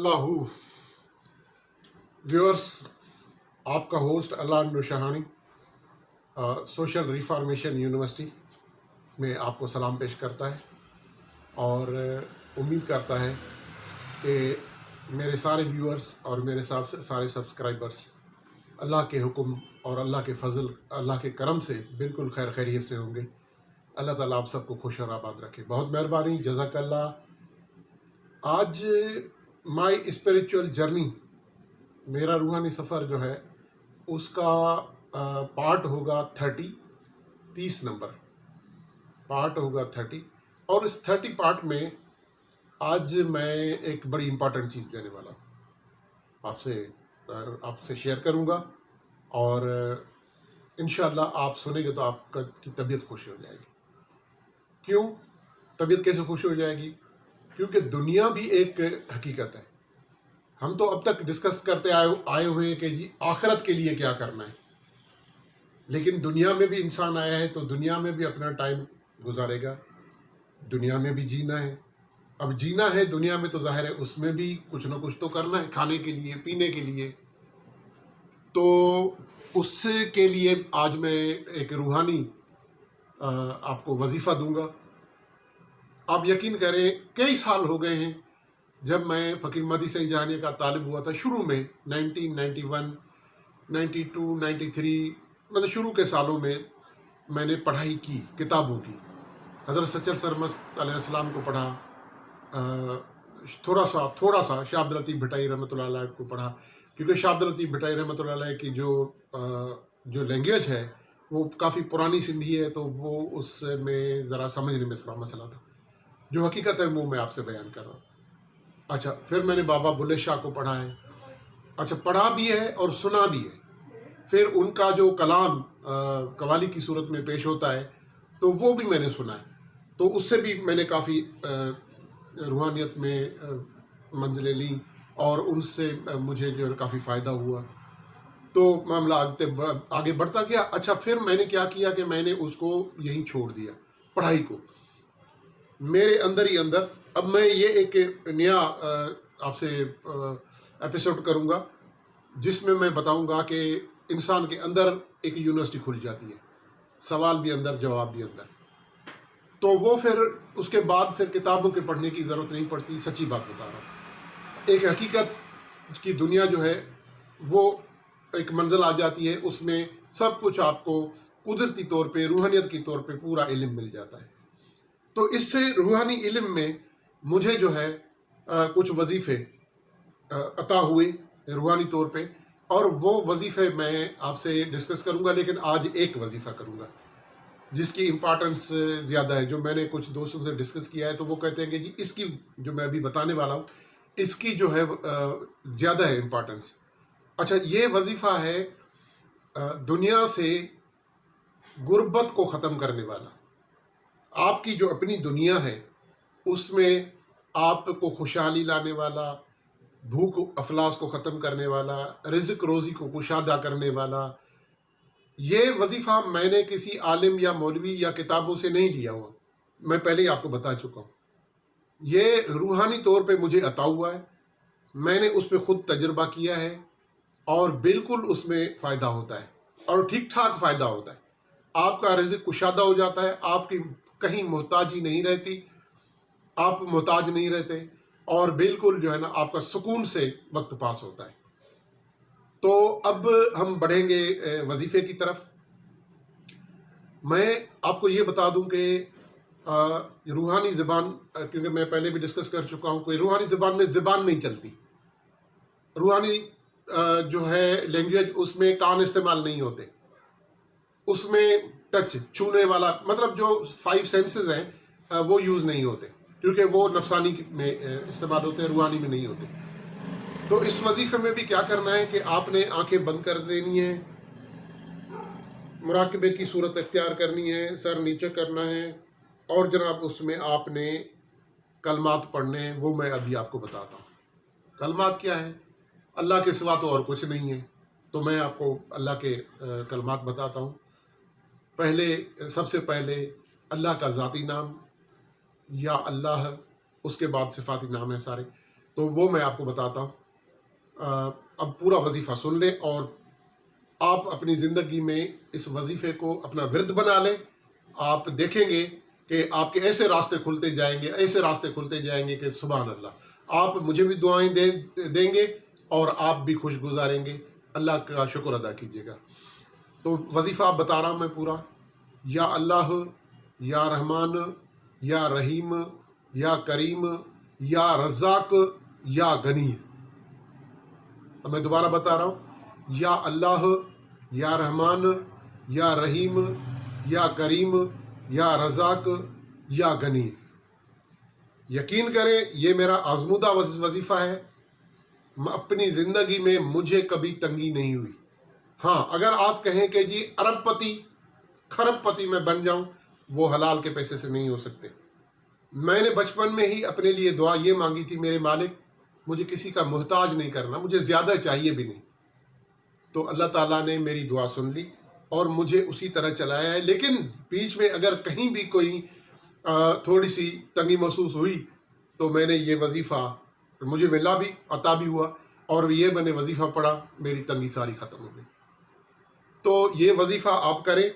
इंशाअल्लाह व्यूअर्स, आपका होस्ट अल्लाह नूशहानी social reformation university में आपको सलाम पेश करता है और उम्मीद करता है कि मेरे सारे व्यूअर्स और मेरे सारे सब्सक्राइबर्स अल्लाह के हुक्म और अल्लाह के फजल, अल्लाह के करम से बिल्कुल खैर खैरियत से होंगे। अल्लाह ताला आप सबको खुश और आबाद रखे। बहुत मेहरबानी, जज़ाकल्लाह। आज माय स्पिरिचुअल जर्नी, मेरा रूहानी सफ़र जो है उसका पार्ट होगा 30 नंबर पार्ट होगा 30। और इस 30 पार्ट में आज मैं एक बड़ी इम्पॉर्टेंट चीज़ देने वाला हूँ, आपसे शेयर करूँगा और इंशाअल्लाह आप सुनेंगे तो आपका की तबीयत खुश हो जाएगी। क्यों तबीयत कैसे खुश हो जाएगी? क्योंकि दुनिया भी एक हकीकत है। हम तो अब तक डिस्कस करते आए हुए हैं कि जी आखिरत के लिए क्या करना है, लेकिन दुनिया में भी इंसान आया है तो दुनिया में भी अपना टाइम गुजारेगा, दुनिया में भी जीना है। अब जीना है दुनिया में तो जाहिर है उसमें भी कुछ ना कुछ तो करना है, खाने के लिए, पीने के लिए। तो उसके लिए आज मैं एक रूहानी आपको वजीफ़ा दूंगा। आप यकीन करें, कई साल हो गए हैं जब मैं फ़कीर मदीह सईद जहानिया का तालिब हुआ था। शुरू में 1991, 92, 93 मतलब शुरू के सालों में मैंने पढ़ाई की, किताबों की। हज़रत सच्चर सरमस्त अलैहिस्सलाम को पढ़ा, थोड़ा सा शाह अब्दुल लतीफ़ भटाई रहमतुल्लाह अलैह को पढ़ा, क्योंकि शाह अब्दुल लतीफ़ भटाई रहमतुल्लाह अलैह की जो लैंग्वेज है वो काफ़ी पुरानी सिंधी है, तो वो उसमें ज़रा समझने में थोड़ा मसला था। जो हकीकत है वो मैं आपसे बयान कर रहा हूँ। अच्छा, फिर मैंने बाबा बुल्ले शाह को पढ़ा है। अच्छा, पढ़ा भी है और सुना भी है। फिर उनका जो कलाम कवाली की सूरत में पेश होता है तो वो भी मैंने सुना है। तो उससे भी मैंने काफ़ी रूहानियत में मंजिलें ली और उनसे मुझे जो है काफ़ी फ़ायदा हुआ। तो मामला आगे बढ़ता गया। अच्छा, फिर मैंने क्या किया कि मैंने उसको यहीं छोड़ दिया, पढ़ाई को, मेरे अंदर ही अंदर। अब मैं ये एक नया आपसे एपिसोड करूँगा जिसमें मैं बताऊँगा कि इंसान के अंदर एक यूनिवर्सिटी खुल जाती है, सवाल भी अंदर, जवाब भी अंदर। तो वो फिर उसके बाद फिर किताबों के पढ़ने की ज़रूरत नहीं पड़ती। सच्ची बात बता रहा हूँ, एक हकीकत की दुनिया जो है वो एक मंजिल आ जाती है, उसमें सब कुछ आपको कुदरती तौर पे, रूहानियत के तौर पे पूरा इल्म मिल जाता है। तो इससे रूहानी इल्म में मुझे जो है कुछ वजीफ़े अता हुए रूहानी तौर पे, और वो वजीफ़े मैं आपसे डिस्कस करूँगा। लेकिन आज एक वजीफ़ा करूँगा जिसकी इम्पॉर्टेंस ज़्यादा है। जो मैंने कुछ दोस्तों से डिस्कस किया है तो वो कहते हैं कि जी इसकी जो मैं अभी बताने वाला हूँ इसकी जो है ज़्यादा है इम्पॉर्टेंस। अच्छा, ये वजीफ़ा है दुनिया से गुर्बत को ख़त्म करने वाला। आपकी जो अपनी दुनिया है उसमें आपको खुशहाली लाने वाला, भूख अफलास को ख़त्म करने वाला, रिज़्क रोज़ी को कुशादा करने वाला। ये वजीफ़ा मैंने किसी आलिम या मौलवी या किताबों से नहीं लिया हुआ, मैं पहले ही आपको बता चुका हूँ। ये रूहानी तौर पे मुझे अता हुआ है, मैंने उस पर ख़ुद तजर्बा किया है और बिल्कुल उसमें फ़ायदा होता है और ठीक ठाक फ़ायदा होता है। आपका रिज़्क कुशादा हो जाता है, आपकी कहीं मोहताजी नहीं रहती, आप मोहताज नहीं रहते, और बिल्कुल जो है ना आपका सुकून से वक्त पास होता है। तो अब हम बढ़ेंगे वजीफ़े की तरफ। मैं आपको ये बता दूं कि रूहानी ज़बान, क्योंकि मैं पहले भी डिस्कस कर चुका हूं, कोई रूहानी ज़बान में ज़बान नहीं चलती। रूहानी जो है लैंग्वेज, उसमें कान इस्तेमाल नहीं होते, उसमें टच, छूने वाला, मतलब जो 5 सेंसेस हैं वो यूज़ नहीं होते, क्योंकि वो नफसानी में इस्तेमाल होते हैं, रूहानी में नहीं होते। तो इस वजीफ़े में भी क्या करना है कि आपने आंखें बंद कर देनी है, मुराकबे की सूरत इख्तियार करनी है, सर नीचे करना है, और जनाब उसमें आपने कलमात पढ़ने हैं। वो मैं अभी आपको बताता हूँ। कलमात क्या है? अल्लाह के सिवा तो और कुछ नहीं है, तो मैं आपको अल्लाह के कलमात बताता हूँ। सबसे पहले अल्लाह का ज़ाती नाम, या अल्लाह, उसके बाद सिफाती नाम है सारे। تو وہ میں آپ کو بتاتا ہوں۔ اب پورا وظیفہ سن لیں اور آپ اپنی زندگی میں اس وظیفے کو اپنا ورد بنا لیں۔ آپ دیکھیں گے کہ آپ کے ایسے راستے کھلتے جائیں گے، ایسے راستے کھلتے جائیں گے کہ سبحان اللہ۔ آپ مجھے بھی دعائیں دیں گے اور آپ بھی خوش گزاریں گے، اللہ کا شکر ادا کیجیے گا۔ تو وظیفہ آپ بتا رہا ہوں میں پورا: یا اللہ، یا رحمان، یا رحیم، یا کریم، یا رزاق، یا غنی۔ اب میں دوبارہ بتا رہا ہوں: یا اللہ، یا رحمان، یا رحیم، یا کریم، یا رزاق، یا غنی۔ یقین کریں یہ میرا آزمودہ وظیفہ ہے۔ اپنی زندگی میں مجھے کبھی تنگی نہیں ہوئی۔ ہاں، اگر آپ کہیں کہ جی ارب پتی، کھرب پتی میں بن جاؤں، وہ حلال کے پیسے سے نہیں ہو سکتے۔ میں نے بچپن میں ہی اپنے لیے دعا یہ مانگی تھی: میرے مالک، مجھے کسی کا محتاج نہیں کرنا، مجھے زیادہ چاہیے بھی نہیں۔ تو اللہ تعالیٰ نے میری دعا سن لی اور مجھے اسی طرح چلایا ہے۔ لیکن بیچ میں اگر کہیں بھی کوئی تھوڑی سی تنگی محسوس ہوئی تو میں نے یہ وظیفہ مجھے ملا بھی، عطا بھی ہوا، اور یہ میں نے وظیفہ پڑھا، میری تنگی ساری ختم ہو گئی۔ تو یہ وظیفہ آپ کریں،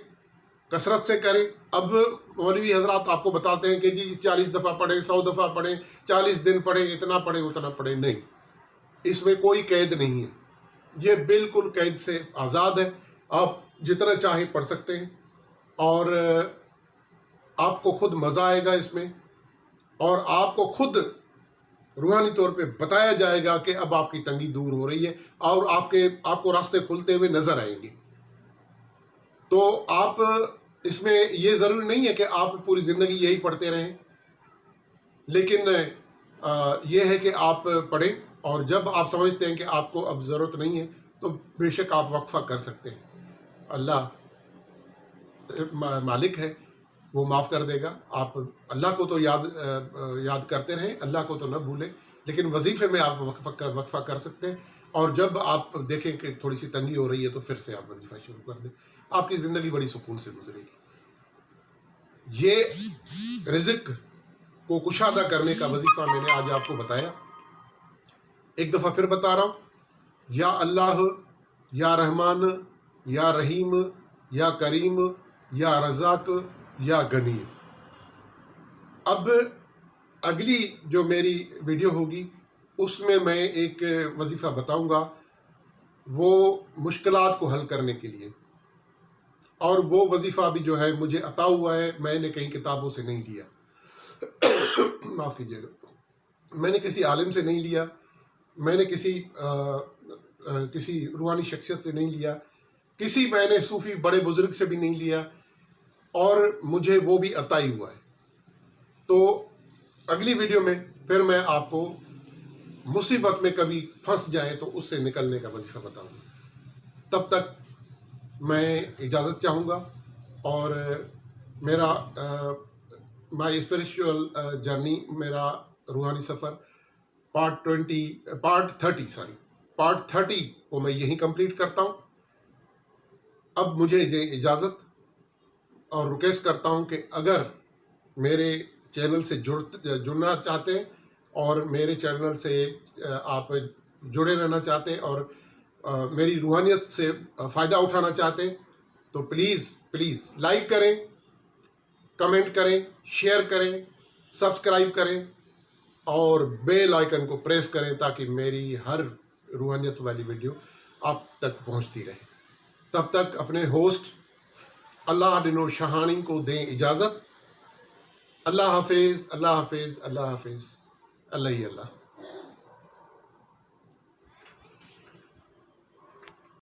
کثرت سے کریں۔ اب مولوی حضرات آپ کو بتاتے ہیں کہ جی 40 دفعہ پڑھیں، 100 دفعہ پڑھیں، 40 دن پڑھیں، اتنا پڑھیں اتنا پڑھیں۔ نہیں، اس میں کوئی قید نہیں ہے، یہ بالکل قید سے آزاد ہے۔ آپ جتنا چاہیں پڑھ سکتے ہیں اور آپ کو خود مزہ آئے گا اس میں، اور آپ کو خود روحانی طور پہ بتایا جائے گا کہ اب آپ کی تنگی دور ہو رہی ہے اور آپ کو راستے کھلتے ہوئے نظر آئیں گے۔ تو آپ اس میں یہ ضروری نہیں ہے کہ آپ پوری زندگی یہی پڑھتے رہیں، لیکن یہ ہے کہ آپ پڑھیں، اور جب آپ سمجھتے ہیں کہ آپ کو اب ضرورت نہیں ہے تو بے شک آپ وقفہ کر سکتے ہیں۔ اللہ مالک ہے، وہ معاف کر دے گا۔ آپ اللہ کو تو یاد کرتے رہیں، اللہ کو تو نہ بھولیں، لیکن وظیفے میں آپ وقفہ کر سکتے ہیں، اور جب آپ دیکھیں کہ تھوڑی سی تنگی ہو رہی ہے تو پھر سے آپ وظیفہ شروع کر دیں۔ آپ کی زندگی بڑی سکون سے گزرے گی۔ یہ رزق کو کشادہ کرنے کا وظیفہ میں نے آج آپ کو بتایا۔ ایک دفعہ پھر بتا رہا ہوں: یا اللہ، یا رحمان، یا رحیم، یا کریم، یا رزاق، یا غنی۔ اب اگلی جو میری ویڈیو ہوگی اس میں ایک وظیفہ بتاؤں گا، وہ مشکلات کو حل کرنے کے لیے، اور وہ وظیفہ بھی جو ہے مجھے عطا ہوا ہے، میں نے کہیں کتابوں سے نہیں لیا، معاف کیجیے گا، میں نے کسی عالم سے نہیں لیا، میں نے کسی روحانی شخصیت سے نہیں لیا، میں نے صوفی بڑے بزرگ سے بھی نہیں لیا، اور مجھے وہ بھی عطا ہی ہوا ہے۔ تو اگلی ویڈیو میں پھر میں آپ کو مصیبت میں کبھی پھنس جائیں تو اس سے نکلنے کا وظیفہ بتاؤں گا۔ تب تک میں اجازت چاہوں گا، اور میرا مائی اسپریچول جرنی، میرا روحانی سفر پارٹ 30 کو میں یہیں کمپلیٹ کرتا ہوں۔ اب مجھے اجازت، اور ریکویسٹ کرتا ہوں کہ اگر میرے چینل سے جڑنا چاہتے ہیں اور میرے چینل سے آپ جڑے رہنا چاہتے ہیں اور میری روحانیت سے فائدہ اٹھانا چاہتے ہیں تو پلیز لائک کریں، کمنٹ کریں، شیئر کریں، سبسکرائب کریں، اور بیل آئیکن کو پریس کریں تاکہ میری ہر روحانیت والی ویڈیو آپ تک پہنچتی رہے۔ تب تک اپنے ہوسٹ اللہ دینو شہانی کو دیں اجازت۔ اللہ حافظ، اللہ حافظ، اللہ حافظ، اللہ ہی اللہ۔